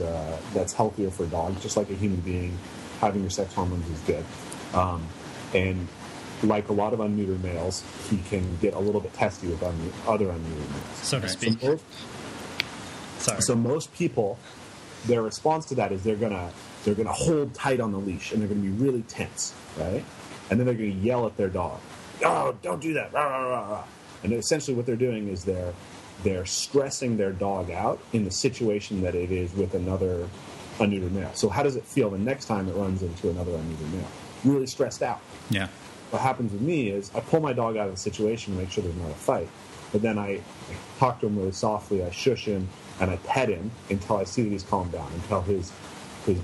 Speaker 4: that's healthier for dogs, just like a human being. Having your sex hormones is good. And like a lot of unneutered males, he can get a little bit testy with other unneutered males.
Speaker 1: So to speak.
Speaker 4: So most people, their response to that is they're gonna hold tight on the leash and they're gonna be really tense, right? And then they're gonna yell at their dog, "Oh, don't do that!" Rah, rah, rah, rah. And essentially, what they're doing is they're stressing their dog out in the situation that it is with another unneutered male. So how does it feel the next time it runs into another unneutered male? Really stressed out.
Speaker 3: Yeah.
Speaker 4: What happens with me is I pull my dog out of the situation to make sure there's not a fight, but then I talk to him really softly, I shush him, and I pet him until I see that he's calmed down, until his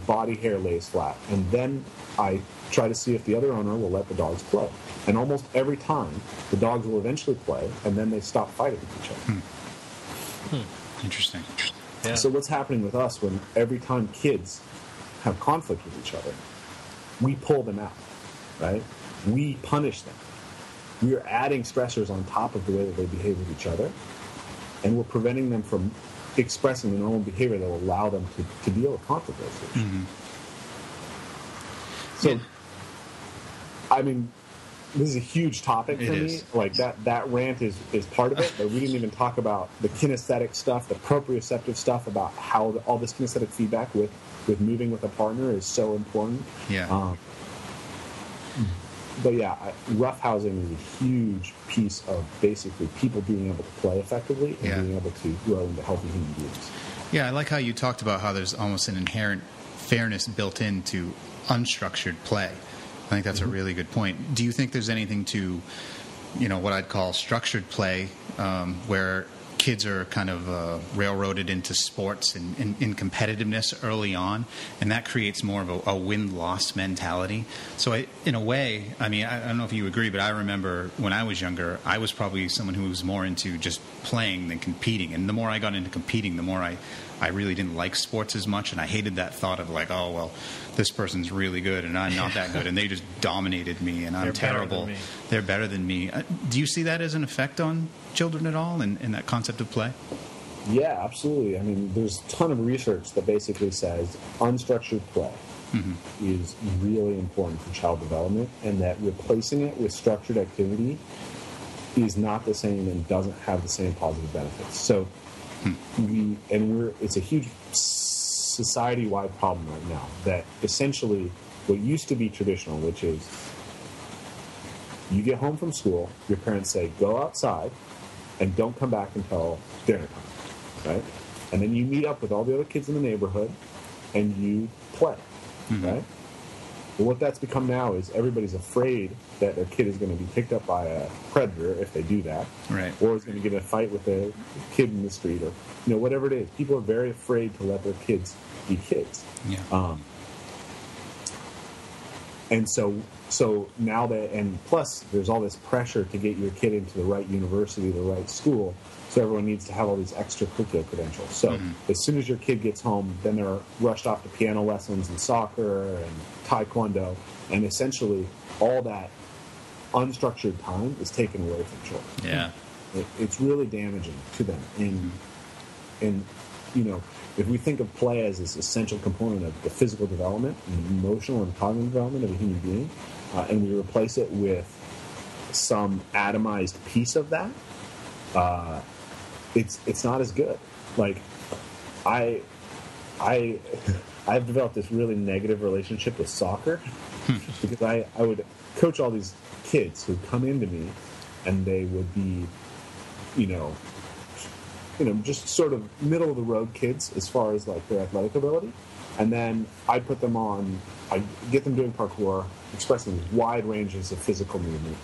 Speaker 4: body hair lays flat. And then I try to see if the other owner will let the dogs play. And almost every time, the dogs will eventually play, and then they stop fighting with each other.
Speaker 3: Interesting.
Speaker 1: Yeah.
Speaker 4: So what's happening with us when every time kids have conflict with each other, we pull them out, right? We punish them. We are adding stressors on top of the way that they behave with each other, and we're preventing them from expressing the normal behavior that will allow them to deal with conflict resolution. So, I mean, this is a huge topic for me. Like that rant is part of it, but we didn't even talk about the kinesthetic stuff, the proprioceptive stuff, about how all this kinesthetic feedback with moving with a partner is so important.
Speaker 3: Yeah.
Speaker 4: But yeah, roughhousing is a huge piece of basically people being able to play effectively and being able to grow into healthy human beings.
Speaker 3: Yeah, I like how you talked about how there's almost an inherent fairness built into unstructured play. I think that's a really good point. Do you think there's anything to, what I'd call structured play, where kids are kind of railroaded into sports and in competitiveness early on, and that creates more of a win-loss mentality? So in a way, I mean, I don't know if you agree, but I remember when I was younger, I was probably someone who was more into just playing than competing. And the more I got into competing, the more I really didn't like sports as much, and I hated that thought of like, oh, well, this person's really good and I'm not that good, and they just dominated me and I'm terrible. They're better than me. Do you see that as an effect on children at all in that concept of play?
Speaker 4: Yeah, absolutely. I mean, there's a ton of research that basically says unstructured play is really important for child development, and that replacing it with structured activity is not the same and doesn't have the same positive benefits. So it's a huge society-wide problem right now that essentially what used to be traditional, which is you get home from school, your parents say, go outside and don't come back until dinner time, right? And then you meet up with all the other kids in the neighborhood and you play, right? But what that's become now is everybody's afraid that their kid is going to be picked up by a predator if they do that,
Speaker 3: right? Or
Speaker 4: is going to get in a fight with a kid in the street, or whatever it is. People are very afraid to let their kids be kids.
Speaker 3: Yeah.
Speaker 4: And so now that, and plus there's all this pressure to get your kid into the right university, the right school. So everyone needs to have all these extracurricular credentials. So as soon as your kid gets home, then they're rushed off to piano lessons and soccer and taekwondo, and essentially all that unstructured time is taken away from children.
Speaker 3: Yeah,
Speaker 4: it's really damaging to them. And you know, if we think of play as this essential component of the physical development and emotional and cognitive development of a human being, and we replace it with some atomized piece of that, it's not as good. Like I've developed this really negative relationship with soccer because I would coach all these kids who come into me and they would be, you know, just sort of middle of the road kids as far as like their athletic ability. And then I'd put them on, I'd get them doing parkour, expressing wide ranges of physical movement,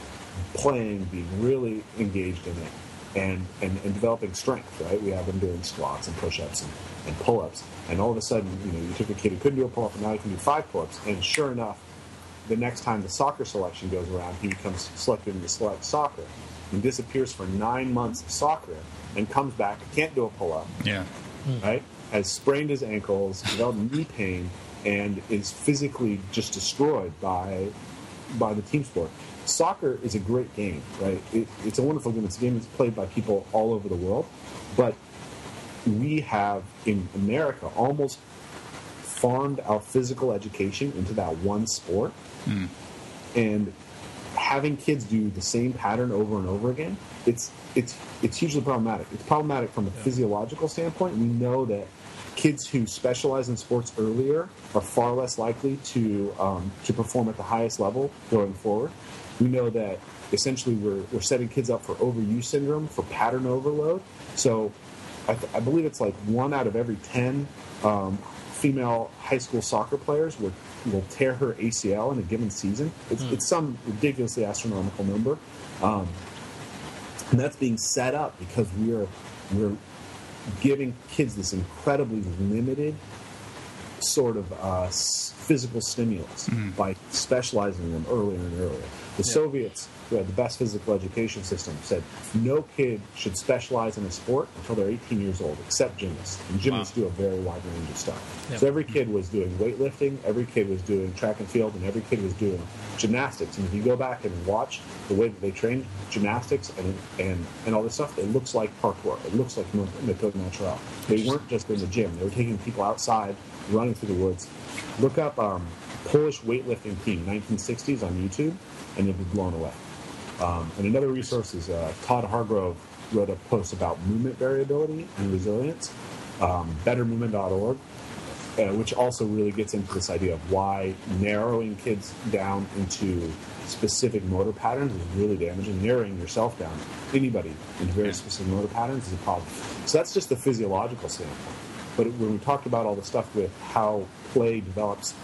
Speaker 4: playing, being really engaged in it, and developing strength, right? We have them doing squats and push-ups and pull-ups. And all of a sudden, you know, you took a kid who couldn't do a pull-up and now he can do 5 pull-ups. And sure enough, the next time the soccer selection goes around, he becomes selected into select soccer and disappears for 9 months of soccer and comes back, can't do a pull-up, right? Has sprained his ankles, developed knee pain, and is physically just destroyed by the team sport. Soccer is a great game, right? It's a wonderful game. It's a game that's played by people all over the world, but we have in America almost farmed our physical education into that one sport, and having kids do the same pattern over and over again, it's hugely problematic. It's problematic from a physiological standpoint. We know that kids who specialize in sports earlier are far less likely to perform at the highest level going forward. We know that essentially we're setting kids up for overuse syndrome, for pattern overload. So I believe it's like 1 out of every 10 female high school soccer players will tear her ACL in a given season. It's some ridiculously astronomical number. And that's being set up because we're giving kids this incredibly limited sort of physical stimulus by specializing them earlier and earlier. The Soviets, who had the best physical education system, said no kid should specialize in a sport until they're 18 years old, except gymnasts. And gymnasts do a very wide range of stuff. So every kid was doing weightlifting, every kid was doing track and field, and every kid was doing gymnastics. And if you go back and watch the way that they trained gymnastics and all this stuff, it looks like parkour. It looks like méthode naturelle. They weren't just in the gym. They were taking people outside, running through the woods. Look up Polish weightlifting team, 1960s on YouTube, and you'll be blown away. And another resource is Todd Hargrove wrote a post about movement variability and resilience, bettermovement.org, which also really gets into this idea of why narrowing kids down into specific motor patterns is really damaging. Narrowing yourself down, anybody, into very specific motor patterns is a problem. So that's just the physiological standpoint. But when we talked about all the stuff with how play develops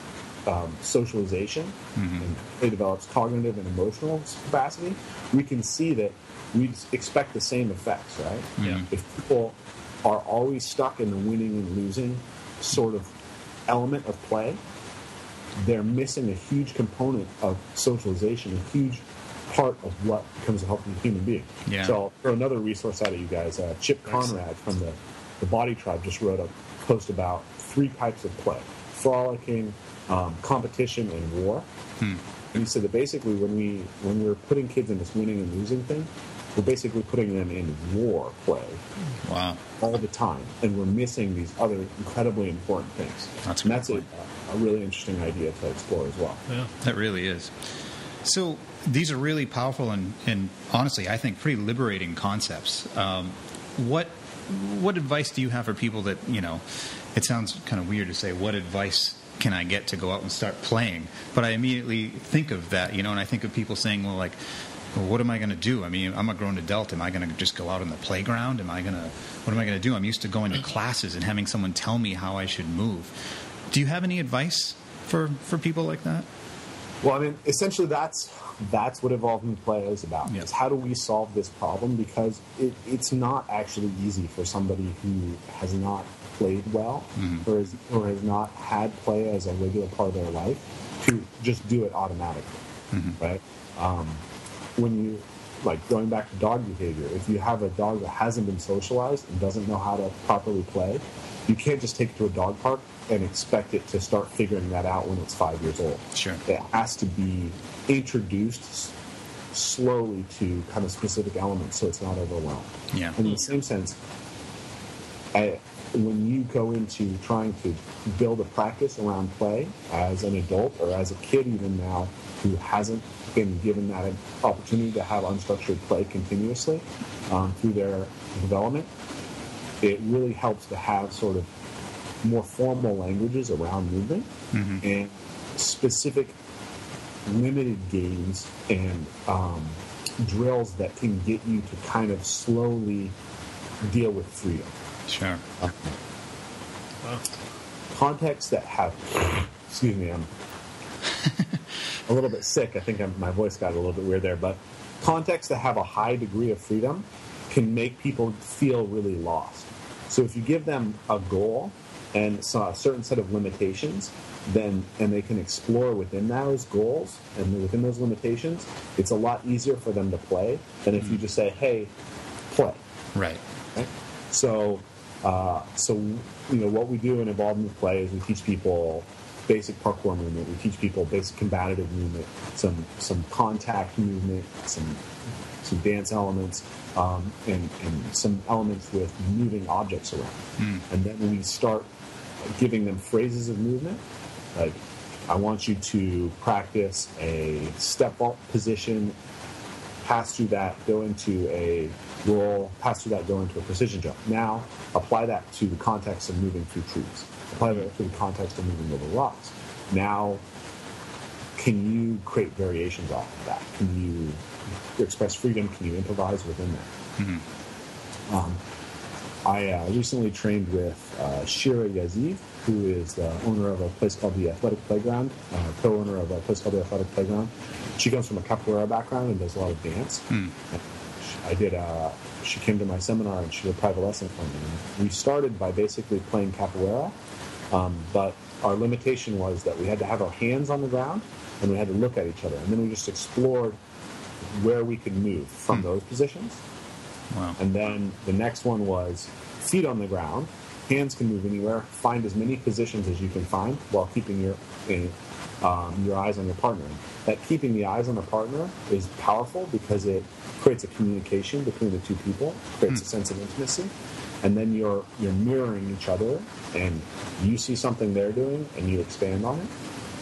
Speaker 4: socialization and play develops cognitive and emotional capacity, we can see that we expect the same effects, right?
Speaker 3: Yeah.
Speaker 4: If people are always stuck in the winning and losing sort of element of play, they're missing a huge component of socialization, a huge part of what becomes a healthy human being.
Speaker 3: Yeah.
Speaker 4: So I'll throw another resource out at you guys. Chip Conrad from the Body Tribe just wrote a post about 3 types of play: frolicking, competition, and war. And he said that basically when we're putting kids in this winning and losing thing, we're basically putting them in war play all the time, and we're missing these other incredibly important things. That's a really interesting idea to explore as well.
Speaker 3: Yeah, that really is. So these are really powerful and honestly, I think pretty liberating concepts. What advice do you have for people that, you know, it sounds kind of weird to say, what advice can I get to go out and start playing? But I immediately think of that, you know, and I think of people saying, well, what am I going to do? I mean, I'm a grown adult. Am I going to just go out on the playground? What am I going to do? I'm used to going to classes and having someone tell me how I should move. Do you have any advice for people like that?
Speaker 4: Well, I mean, essentially that's what evolving play is about. Is how do we solve this problem? Because it's not actually easy for somebody who has not played well or has not had play as a regular part of their life to just do it automatically, right? When you, like going back to dog behavior, if you have a dog that hasn't been socialized and doesn't know how to properly play, you can't just take it to a dog park and expect it to start figuring that out when it's 5 years old.
Speaker 3: Sure.
Speaker 4: It has to be introduced slowly to kind of specific elements so it's not overwhelmed.
Speaker 3: Yeah.
Speaker 4: In the same sense, when you go into trying to build a practice around play as an adult or as a kid even now who hasn't been given that opportunity to have unstructured play continuously through their development, it really helps to have sort of more formal languages around movement and specific limited games and drills that can get you to kind of slowly deal with freedom.
Speaker 3: Sure.
Speaker 4: Contexts that have, excuse me, I'm a little bit sick. I think my voice got a little bit weird there, but contexts that have a high degree of freedom can make people feel really lost. So if you give them a goal and a certain set of limitations, and they can explore within those goals and within those limitations, it's a lot easier for them to play than if you just say, hey, play.
Speaker 3: Right.
Speaker 4: So what we do in Evolved Move Play is we teach people basic parkour movement, we teach people basic combative movement, some contact movement, some dance elements, and some elements with moving objects around. And then we start giving them phrases of movement, like, I want you to practice a step vault position, pass through that, go into a roll, pass through that, go into a precision jump. Now, apply that to the context of moving through trees. Apply that to the context of moving over rocks. Now, can you create variations off of that? Can you express freedom? Can you improvise within that? I recently trained with Shira Yaziv, who is the owner of a place called the Athletic Playground, co-owner of a place called the Athletic Playground. She comes from a capoeira background and does a lot of dance. She came to my seminar and she did a private lesson for me. And we started by basically playing capoeira, but our limitation was that we had to have our hands on the ground and we had to look at each other. And then we just explored where we could move from those positions.
Speaker 3: Wow.
Speaker 4: And then the next one was feet on the ground, hands can move anywhere, find as many positions as you can find while keeping your eyes on your partner. That keeping the eyes on the partner is powerful because it creates a communication between the two people, creates a sense of intimacy, and then you're mirroring each other, and you see something they're doing, and you expand on it.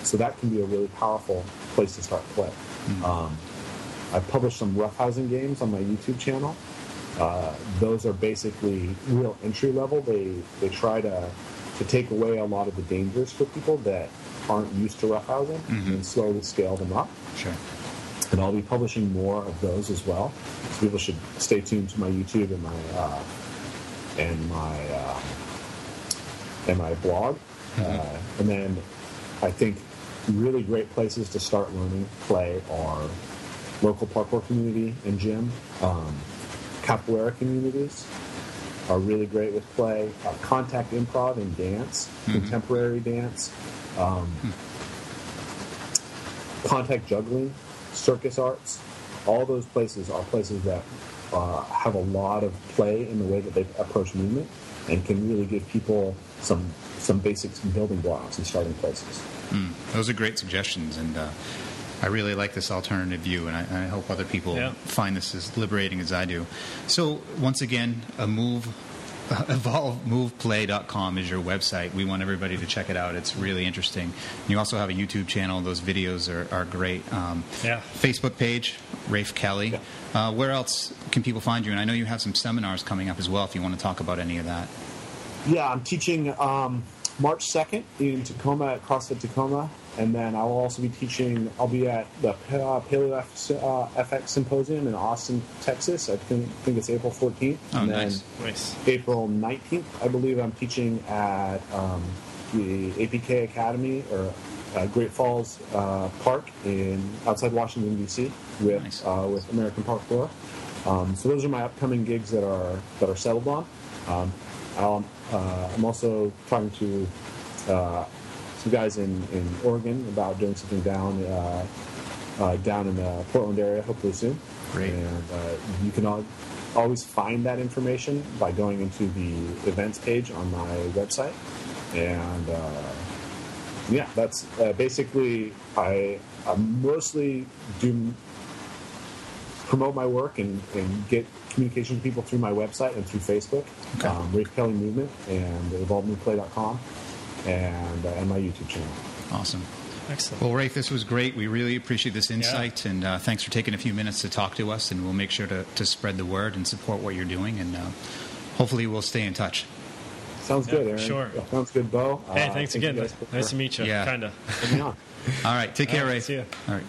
Speaker 4: So that can be a really powerful place to start play. I've published some roughhousing games on my YouTube channel. Those are basically real entry level. They try to take away a lot of the dangers for people that aren't used to roughhousing and slowly scale them up.
Speaker 3: Sure.
Speaker 4: And I'll be publishing more of those as well. So people should stay tuned to my YouTube and my blog. And then I think really great places to start learning play are local parkour community and gym. Capoeira communities are really great with play. Contact improv and dance, contemporary dance, contact juggling, circus arts. All those places are places that have a lot of play in the way that they approach movement and can really give people some basic building blocks and starting places.
Speaker 3: Those are great suggestions, and I really like this alternative view, and I hope other people find this as liberating as I do. So, once again, evolvemoveplay.com is your website. We want everybody to check it out. It's really interesting. You also have a YouTube channel. Those videos are great. Facebook page, Rafe Kelley. Where else can people find you? And I know you have some seminars coming up as well, if you want to talk about any of that. Yeah,
Speaker 4: I'm teaching March 2nd in Tacoma at CrossFit Tacoma. And then I will also be teaching, I'll be at the Paleo FX Symposium in Austin, Texas. I think it's April 14th.
Speaker 3: Oh,
Speaker 4: and
Speaker 3: nice.
Speaker 4: April 19th, I believe I'm teaching at the APK Academy or Great Falls Park outside Washington, D.C. with American Parkour. So those are my upcoming gigs that are settled on. I'm also talking to some guys in Oregon about doing something down in the Portland area, hopefully soon.
Speaker 3: Great.
Speaker 4: And you can always find that information by going into the events page on my website. And yeah, that's basically, I mostly do promote my work and get communication to people through my website and through Facebook,
Speaker 3: Okay.
Speaker 4: Rafe Kelley Movement and evolvenewplay.com, and my YouTube channel.
Speaker 3: Awesome.
Speaker 1: Excellent.
Speaker 3: Well, Rafe, this was great. We really appreciate this insight, and thanks for taking a few minutes to talk to us, and we'll make sure to spread the word and support what you're doing, and hopefully we'll stay in touch.
Speaker 4: Sounds good, Aaron.
Speaker 1: Sure.
Speaker 4: Yeah, sounds good, Bo.
Speaker 1: Hey, thanks again.
Speaker 4: you guys
Speaker 1: Nice to meet you.
Speaker 3: Yeah.
Speaker 1: Kinda.
Speaker 4: having me on.
Speaker 3: All right. Take care,
Speaker 1: All right,
Speaker 3: Rafe.
Speaker 1: see ya.
Speaker 3: All right.